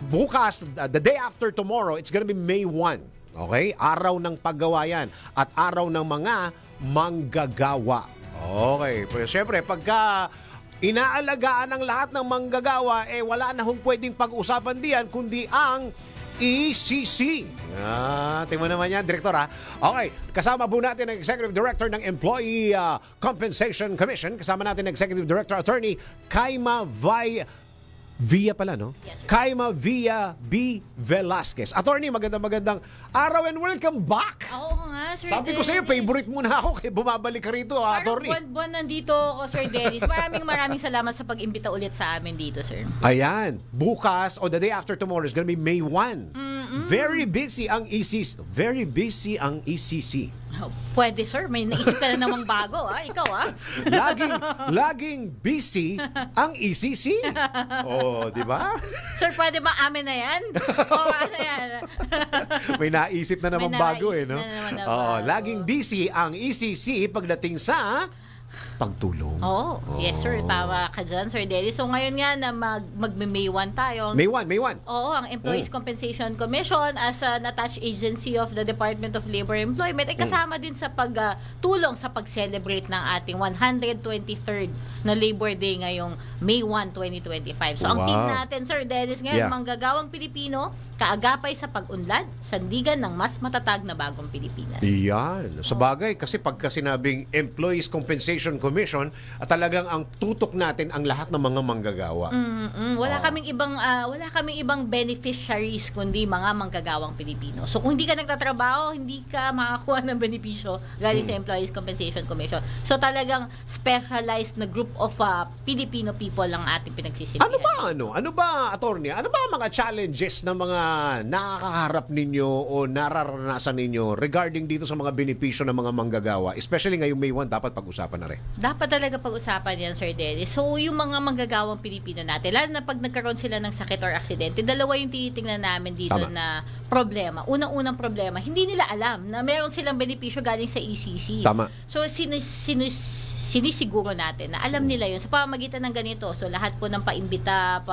bukas, the day after tomorrow, it's gonna be May 1. Okay? Araw ng paggawa yan. At araw ng mga manggagawa. Okay. Pero syempre, pagka inaalagaan ng lahat ng manggagawa, wala na hong pwedeng pag-usapan diyan, kundi ang ECC. Tingnan naman yan, Direktor, ha? Okay, kasama po natin ang Executive Director ng Employee Compensation Commission. Kasama natin ang Executive Director Attorney Kaima Villa pala, no? Yes, sir. Kaima Villa B. Velasquez. Attorney, magandang araw and welcome back! Oo nga, Sir Sabi ko Dennis. sa'yo, favorite mo na ako kaya bumabalik ka rito, Attorney. Parang buwan-buwan nandito ako, Sir Dennis. Maraming salamat sa pag-imbita ulit sa amin dito, sir. Ayan, bukas o the day after tomorrow is gonna be May 1. Very busy ang ECC. Very busy ang ECC. Oh, pwede, sir. May naisip ka na namang bago, ha? Ikaw, ha? Laging busy ang ECC. Oh, di ba? Sir, pwede ba amin na yan? O, ano yan? May naisip na namang May bago, naisip no? na naman na Oh, bago. laging busy ang ECC pagdating sa pagtulong. Oh, yes, sir. Tama ka dyan, Sir Dennis. So, ngayon nga na mag-May 1 tayo. May 1. Oo, ang Employees Compensation Commission as an attached agency of the Department of Labor and Employment ay kasama din sa pagtulong sa pag-celebrate ng ating 123rd na Labor Day ngayong May 1, 2025. So, ang team natin, Sir Dennis, ngayon, manggagawang Pilipino, kaagapay sa pag-unlad, sandigan ng mas matatag na bagong Pilipinas. Iyan. Sa bagay, kasi pagka sinabing Employees Compensation Commission, at talagang ang tutok natin ang lahat ng mga manggagawa. Wala kaming ibang beneficiaries kundi mga manggagawang Pilipino. So kung hindi ka nagtatrabaho, hindi ka makakuha ng benepisyo galing sa Employees Compensation Commission. So talagang specialized na group of Filipino people ang ating pinagsisilbihan. Ano ba, attorney? Ano ba ang mga challenges na mga nakakaharap ninyo o nararanasan ninyo regarding dito sa mga benepisyo ng mga manggagawa? Especially ngayong May 1, dapat pag-usapan na rin. Dapat talaga pag-usapan yan, Sir Dennis. So, yung mga manggagawang Pilipino natin, lalo na pag nagkaroon sila ng sakit or aksidente, dalawa yung tinitingnan namin dito na problema. Unang-unang problema, hindi nila alam na meron silang benepisyo galing sa ECC. Tama. So, sinisiguro natin na alam nila yun sa pamamagitan ng ganito. So, lahat po ng paimbita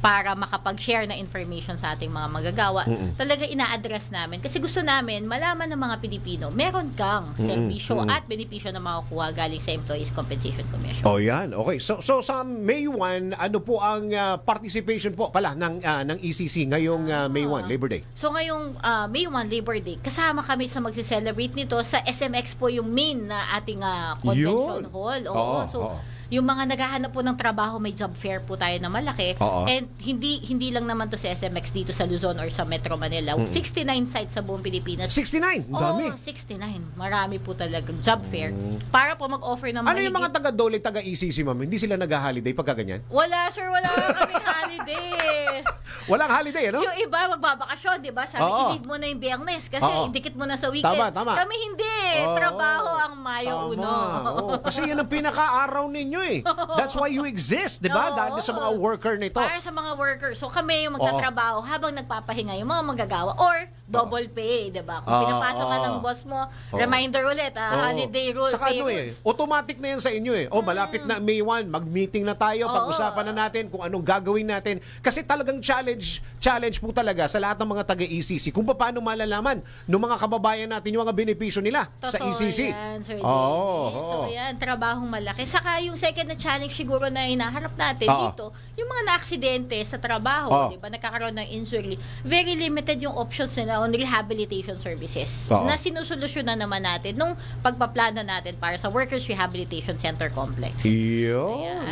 para makapag-share na information sa ating mga magagawa, talaga ina-address namin. Kasi gusto namin malaman ng mga Pilipino, meron kang servisyo at benepisyo na makukuha galing sa Employees Compensation Commission. Oh, yan. Okay. So sa May 1, ano po ang participation po pala ng ECC ngayong May 1, Labor Day? So ngayong May 1, Labor Day, kasama kami sa magse-celebrate nito sa SM Expo, yung main na ating convention hall. Yung mga naghahanap po ng trabaho, may job fair po tayo na malaki. And hindi lang naman to sa SMX dito sa Luzon or sa Metro Manila. 69 sites sa buong Pilipinas. 69? Dami. 69. Marami po talagang job fair. Para po mag-offer ng Ano yung mga taga-Dole, taga-ECC, ma'am? Hindi sila nag-holiday pagka ganyan? Wala, sir. Wala kaming holiday. Walang holiday, ano? Yung iba, magbabakasyon, di ba? Sabi, i-leave mo na yung Biyernes kasi dikit mo na sa weekend. Tama. Kami hindi. Trabaho ang Mayo 1. Kasi yan ang pinaka-araw ninyo eh. That's why you exist, di ba? Dahil sa mga worker nito. Para sa mga workers. So kami yung magtatrabaho habang nagpapahinga yung mga manggagawa or double pay, di ba? Kung pinapasok ka ng boss mo, reminder ulit, holiday rule, saka pay rules. Automatic na yan sa inyo eh. Malapit na May 1, mag-meeting na tayo, pag-usapan na natin kung anong gagawin natin. Kasi talagang challenge po talaga sa lahat ng mga taga-ECC kung paano malalaman ng mga kababayan natin yung mga benepisyo nila sa ECC. Yan, Sir Dennis. So yan, trabahong malaki. Saka yung second na challenge siguro na hinaharap natin dito, yung mga na-aksidente sa trabaho, di ba, nagkakaroon ng injury, very limited yung options nila on rehabilitation services na sinusolusyonan naman natin nung pagpaplano natin para sa Workers Rehabilitation Center Complex.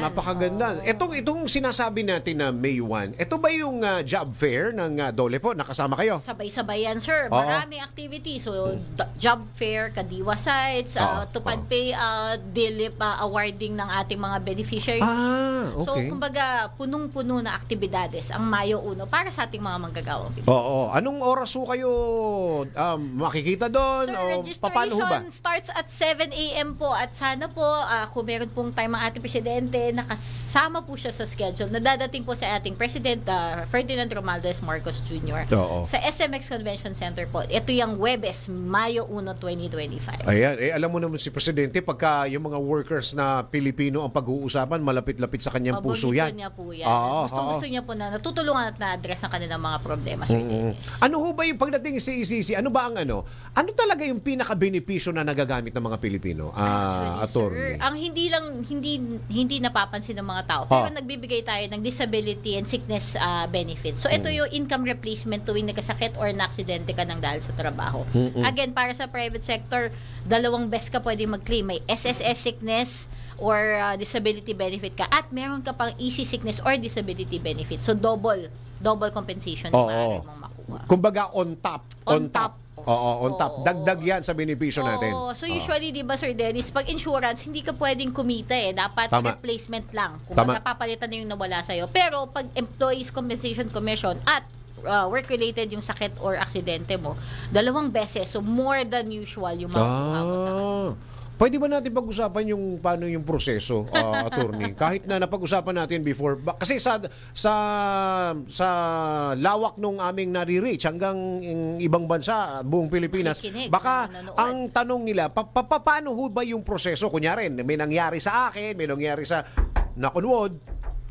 Napakaganda. Itong sinasabi natin na May 1, ito ba yung job fair ng Dole po? Nakasama kayo? Sabay-sabay yan, sir. Maraming activities. So, job fair, Kadiwa sites, tupad pay, DILIP awarding ng ating mga beneficiaries. Okay. So, kumbaga, punong-puno na aktibidades ang Mayo 1 para sa ating mga manggagawang Pilipino. Anong oras ho kayo makikita doon? Sir, O paano ho ba? registration starts at 7 a.m. po at sana po kung meron pong time ang ating presidente, nakasama po siya sa schedule na dadating po sa ating President Ferdinand Romualdez Marcos Jr. Oo. sa SMX Convention Center po. Ito yung Huwebes, Mayo 1, 2025. Ayan, alam mo naman si Presidente, pagka yung mga workers na Pilipino ang pag-uusapan, malapit-lapit sa kanyang puso yan. Niya po yan. Oo, Gusto niya po na natutulungan at na-address ang kanilang mga problema, Sir Dennis. Ano ho ba yung pagdating sa ECC? Ano ba ang ano? Ano talaga yung pinaka-benepisyo na nagagamit ng mga Pilipino? Attorney. Sir, ang hindi napapansin ng mga tao, pero nagbibigay tayo ng disability and sickness benefits. So ito yung income replacement tuwing nagkasakit or na-aksidente ka ng dahil sa trabaho. Again, para sa private sector, dalawang best ka pwede mag-claim. May SSS sickness or disability benefit ka at meron ka pang easy sickness or disability benefit. So double compensation yung maaari mong makuha. Kumbaga on top. On top. Oo, on top. Dagdag yan sa benepisyo natin. So usually, di ba, Sir Dennis, pag insurance, hindi ka pwedeng kumita Dapat Tama. replacement lang. Kung Tama. napapalitan na yung nawala sa'yo. Pero pag Employees Compensation Commission at work-related yung sakit or aksidente mo, 2 beses. So more than usual yung makukuha mo sa kanya. Pwede ba natin pag-usapan yung paano yung proseso, attorney? Kahit na napag-usapan natin before. Kasi sa lawak nung aming nare-reach hanggang ibang bansa, buong Pilipinas, Nakikinig, baka nanonood. ang tanong nila, paano ho ba yung proseso? Kunyari, may nangyari sa akin, may nangyari sa knock on wood,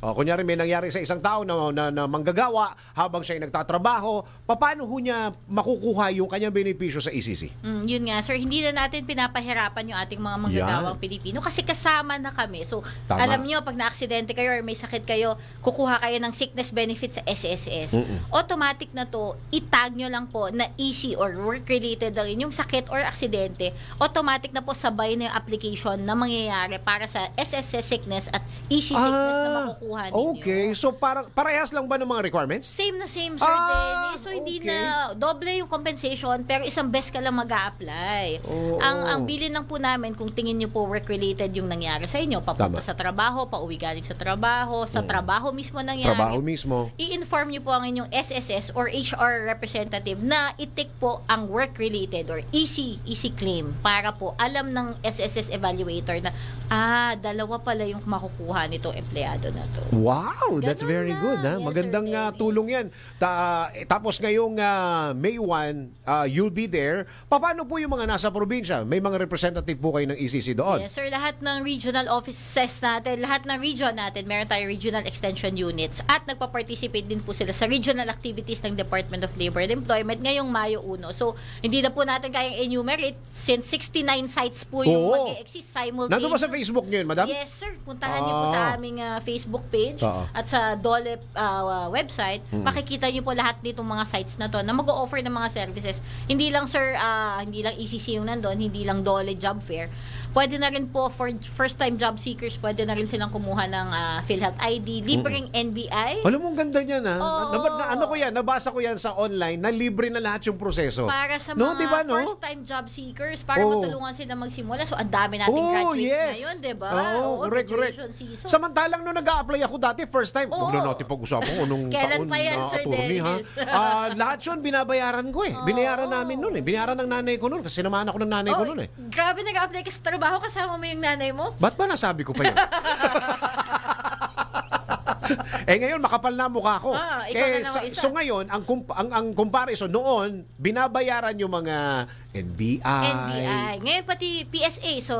kunyari may nangyari sa isang tao na manggagawa habang siya ay nagtatrabaho, paano ho niya makukuha yung kanyang benepisyo sa ECC? Yun nga, sir, hindi na natin pinapahirapan yung ating mga manggagawang Pilipino kasi kasama na kami. So, Tama. alam nyo, pag na-aksidente kayo or may sakit kayo, kukuha kayo ng sickness benefit sa SSS. Automatic na to, itag nyo lang po na easy or work-related na rin yung sakit or aksidente. Automatic na po sabay na yung application na mangyayari para sa SSS sickness at easy sickness na makukuha ninyo. Okay, so parehas lang ba ng mga requirements? Same na same, Sir Dennis. So, hindi okay. na doble yung compensation, pero isang beses ka lang mag-a-apply. Ang bilin lang po namin, kung tingin nyo po work-related yung nangyari sa inyo, papunta Tama. sa trabaho, pauwi galing sa trabaho mismo nangyari. Trabaho mismo. I-inform nyo po ang inyong SSS or HR representative na itik po ang work-related or easy claim para po alam ng SSS evaluator na, dalawa pala yung makukuha nitong empleyado na to. Wow, that's Ganun very lang. good. Yes, Magandang Sir Dennis. tulong yan. Tapos ngayong May 1, you'll be there. Paano po yung mga nasa probinsya? May mga representative po kayo ng ECC doon? Yes, sir. Lahat ng regional offices natin, lahat ng region natin, meron tayong regional extension units at nagpa-participate din po sila sa regional activities ng Department of Labor and Employment ngayong Mayo 1. So, hindi na po natin kayang enumerate since 69 sites po yung mag-exist simultaneous. Nandun ba sa Facebook nyo yun, madam? Yes, sir. Puntahan niyo po sa aming Facebook page at sa DOLE website. Makikita niyo po lahat nitong mga sites na to na mag-o-offer ng mga services. Hindi lang, sir, hindi lang ECC yung nandun, hindi lang DOLE Job Fair. Pwede na rin po for first-time job seekers, pwede na rin silang kumuha ng PhilHealth ID, libreng NBI. Alam mo, ang ganda niyan, ha? Oo. Nabasa ko yan sa online na libre na lahat yung proseso. Para sa No, mga diba, no? first-time job seekers, para Oo. matulungan sila magsimula. So, ang dami nating graduates ngayon, di ba? Oo, correct. Graduation season. Samantalang nung nag-a-apply ako dati, first time, huwag na natin pag-usapan kung anong Kailan taon pa yan, Sir attorney, ha? Dennis? Lahat yun, binabayaran ko eh. Binayaran namin nun eh. Binayaran ng nanay ko nun kasi sinamahan ako ng nanay ko nun eh. Grabe, nag-apply ka sa trabaho, kasama mo yung nanay mo? Ba't ba nasabi ko pa yun? Ngayon makapal na mukha ko. Ikaw na naman isa. So ngayon, ang comparison noon, binabayaran yung mga NBI. Ngayon pati PSA. So,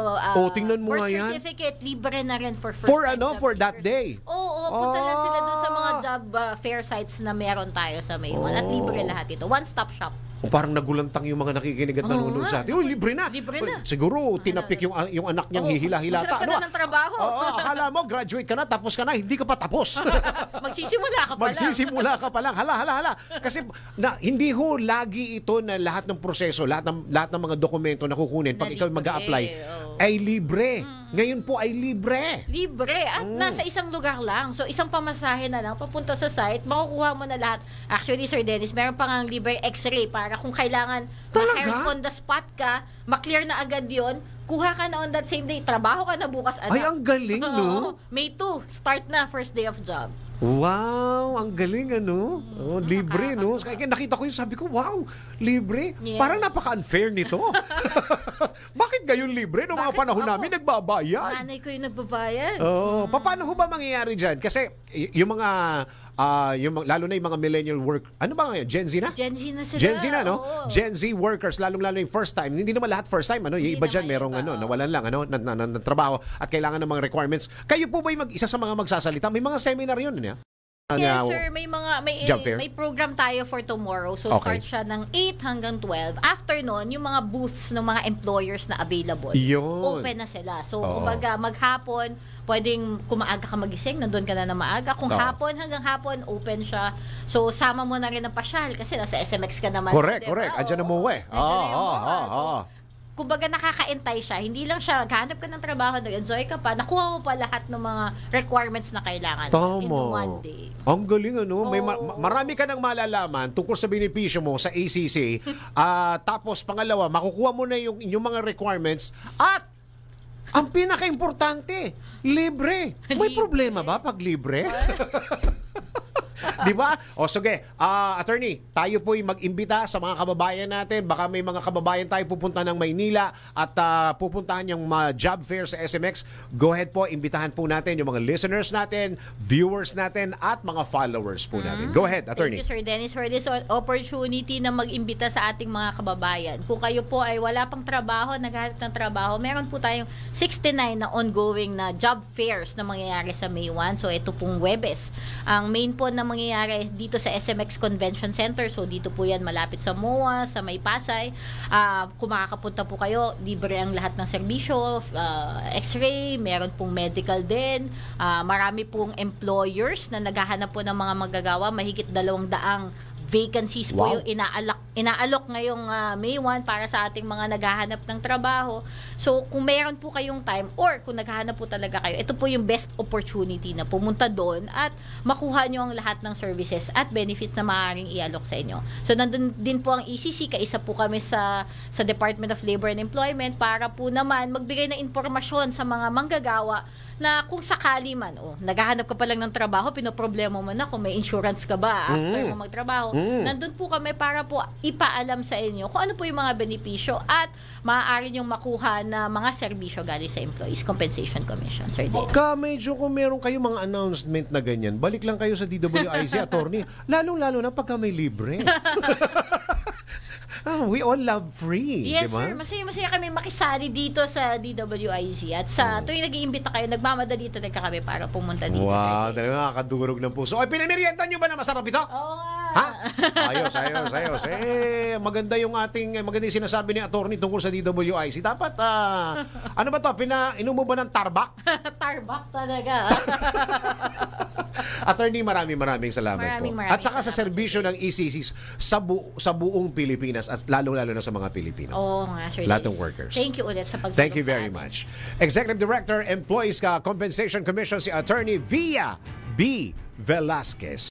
tingnan mo birth nga yan. certificate, libre na rin for first For time job for that seekers. day. Oo, punta lang sila dun sa mga job fair sites na meron tayo sa Maywan. At libre lahat ito. One-stop shop. Parang nagulantang yung mga nakikinig at nanonood sa atin. Libre na. Libre na. Siguro, tinapik yung anak niyang hihila-hilata. Maghanap ka na ng trabaho. Akala mo, graduate ka na, tapos ka na, hindi ka pa tapos. Magsisimula ka pa lang. Magsisimula ka pa lang. Hala. Kasi hindi ho lagi ito na lahat ng proseso, lahat ng mga dokumento na kukunin pag ikaw mag-a-apply ay libre. Ngayon po ay libre. Libre. At nasa isang lugar lang. So, isang pamasahe na lang. Papunta sa site, makukuha mo na lahat. Actually, Sir Dennis, meron pa nga libre x-ray para kung kailangan Talaga? ma-hair on the spot ka, ma-clear na agad yon, kuha ka na on that same day, trabaho ka na bukas, anak. Ay, ang galing, no? May 2, start na, first day of job. Wow, ang galing ano. Oh, libre no. Kaya nakita ko yun, sabi ko, wow, libre. Yeah. Parang napaka-unfair nito. Bakit gayon libre? Noong mga Bakit panahon ako? namin, nagbabayad. Nanay ko yung nagbabayad. Oh, paano ho ba mangyayari dyan? Kasi yung mga lalo na yung mga millennial work, ano ba ngayon? Gen Z na? Gen Z na sila. Gen Z na, no? Oo. Gen Z workers, lalong-lalo yung first time. Hindi naman lahat first time, ano? Yung Hindi iba dyan, naman merong iba, ano, oo. nawalan lang, ano, ng trabaho at kailangan ng mga requirements. Kayo po ba yung isa sa mga magsasalita? May mga seminar yun, niya? Yes, sir. May Job fair? may program tayo for tomorrow. So, Okay. start siya ng 8 hanggang 12. After nun, yung mga booths ng mga employers na available, Yun. open na sila. So, Oo. kumbaga, maghapon, pwedeng kumaaga ka magising, nandun ka na maaga. Kung Oo. hapon hanggang hapon, open siya. So, sama mo na rin ng pasyal kasi nasa SMX ka naman. Correct, diba? correct. Andiyan na Oo. mo eh. Andiyan na yung Oo, MOA. oo, So, oo. kumbaga nakakaintay siya. Hindi lang siya, hanap ka ng trabaho, nag-enjoy ka pa, nakuha mo pa lahat ng mga requirements na kailangan in one Tama. day. Ang galing ano, may Oo. marami ka nang malalaman tungkol sa benepisyo mo sa ACC. Tapos pangalawa, makukuha mo na yung mga requirements at ang pinaka-importante, libre. May Libre. problema ba pag libre? Di ba? O sige, attorney, tayo po'y mag-imbita sa mga kababayan natin. Baka may mga kababayan tayo pupunta ng Maynila at pupuntahan yung job fair sa SMX. Go ahead po, imbitahan po natin yung mga listeners natin, viewers natin, at mga followers po natin. Go ahead, attorney. Thank you, Sir Dennis, for this opportunity na mag-imbita sa ating mga kababayan. Kung kayo po ay wala pang trabaho, naghahanap ng trabaho, meron po tayong 69 na ongoing na job fairs na mangyayari sa May 1. So, ito pong Webes. Ang main po na mangyayari dito sa SMX Convention Center. So, dito po yan malapit sa MOA, sa May Pasay. Kung makakapunta po kayo, libre ang lahat ng serbisyo, x-ray, meron pong medical din. Marami pong employers na naghahanap po ng mga magagawa. Mahigit 200 vacancies po Wow. yung inaalok ngayong May 1 para sa ating mga naghahanap ng trabaho. So, kung mayroon po kayong time or kung naghahanap po talaga kayo, ito po yung best opportunity na pumunta doon at makuha nyo ang lahat ng services at benefits na maaaring ialok sa inyo. So, nandun din po ang ECC, kaisa po kami sa Department of Labor and Employment para po naman magbigay ng impormasyon sa mga manggagawa na kung sakali man, naghahanap ka pa lang ng trabaho, pinoproblema mo na kung may insurance ka ba after mo magtrabaho. Nandun po kami para po ipaalam sa inyo kung ano po yung mga benepisyo at maaari niyong makuha na mga serbisyo galing sa Employees Compensation Commission. Sir Dennis. Pagka medyo kung meron kayo mga announcement na ganyan, balik lang kayo sa DWIC, attorney. Lalong-lalo na pagka may libre. We all love free, Yes, di ba? sir. Masaya-masaya kami makisali dito sa DWIC. At sa tuwing nag-iimbita kayo, nagmamadali talaga kami para pumunta dito. Wow, Sir Dennis. talaga nakakadurog ng puso. Ay, pinamerientan nyo ba na masarap ito? Oo nga. Ha? Ayos. Maganda yung sinasabi ni attorney tungkol sa DWIC. Dapat, ano ba to? Inom mo ba ng tarbak? Tarbak talaga. Attorney, maraming salamat Maraming po. At saka sa salamat, serbisyo ng ECCs sa buong Pilipinas at lalo-lalo na sa mga Pilipino. Oo nga, Sir Lahat ng Dennis. workers. Thank you ulit sa pagtulong Thank you sa very amin. much. Executive Director, Employees Compensation Commission, si Attorney Via B. Velasquez.